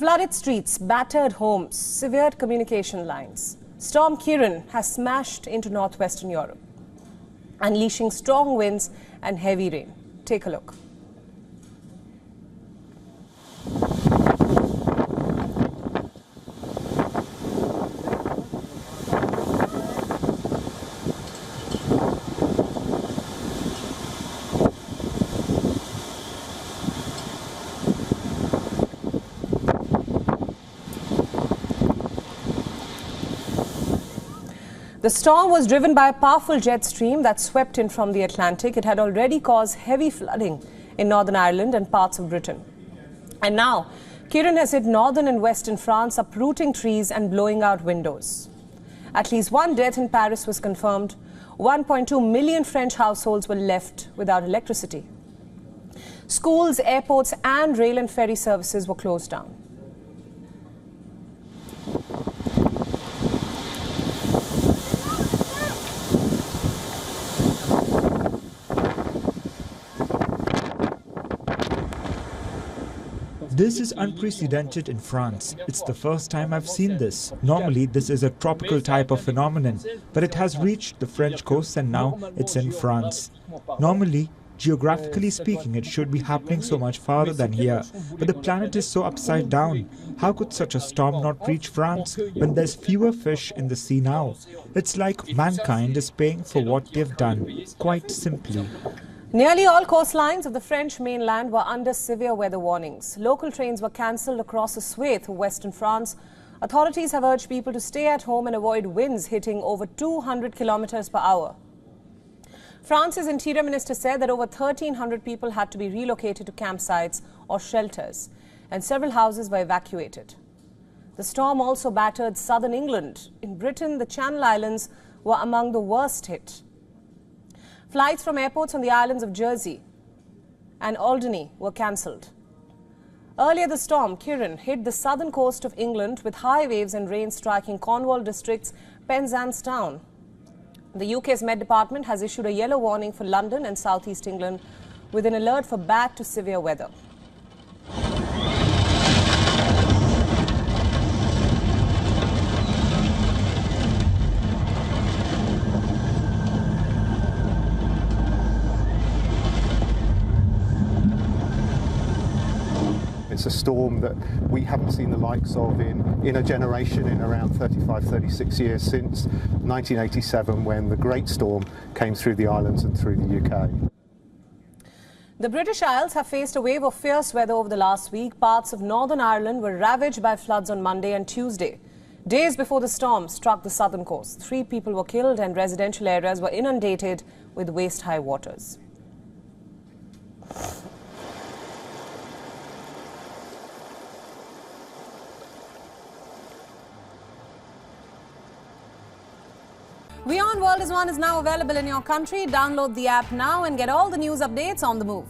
Flooded streets, battered homes, severed communication lines. Storm Ciaran has smashed into northwestern Europe, unleashing strong winds and heavy rain. Take a look. The storm was driven by a powerful jet stream that swept in from the Atlantic. It had already caused heavy flooding in Northern Ireland and parts of Britain. And now, Ciaran has hit northern and western France, uprooting trees and blowing out windows. At least one death in Paris was confirmed. 1.2 million French households were left without electricity. Schools, airports and rail and ferry services were closed down. This is unprecedented in France. It's the first time I've seen this. Normally, this is a tropical type of phenomenon, but it has reached the French coast and now it's in France. Normally, geographically speaking, it should be happening so much farther than here. But the planet is so upside down. How could such a storm not reach France when there's fewer fish in the sea now? It's like mankind is paying for what they've done, quite simply. Nearly all coastlines of the French mainland were under severe weather warnings. Local trains were cancelled across a swathe of western France. Authorities have urged people to stay at home and avoid winds hitting over 200 kilometers per hour. France's Interior Minister said that over 1,300 people had to be relocated to campsites or shelters, and several houses were evacuated. The storm also battered southern England. In Britain, the Channel Islands were among the worst hit. Flights from airports on the islands of Jersey and Alderney were cancelled. Earlier, the storm Ciaran hit the southern coast of England with high waves and rain striking Cornwall district's Penzance town. The UK's Met Department has issued a yellow warning for London and southeast England with an alert for bad to severe weather. It's a storm that we haven't seen the likes of in a generation, in around 35, 36 years since 1987, when the Great Storm came through the islands and through the UK. The British Isles have faced a wave of fierce weather over the last week. Parts of Northern Ireland were ravaged by floods on Monday and Tuesday. Days before the storm struck the southern coast, 3 people were killed and residential areas were inundated with waist-high waters. WION World is now available in your country. Download the app now and get all the news updates on the move.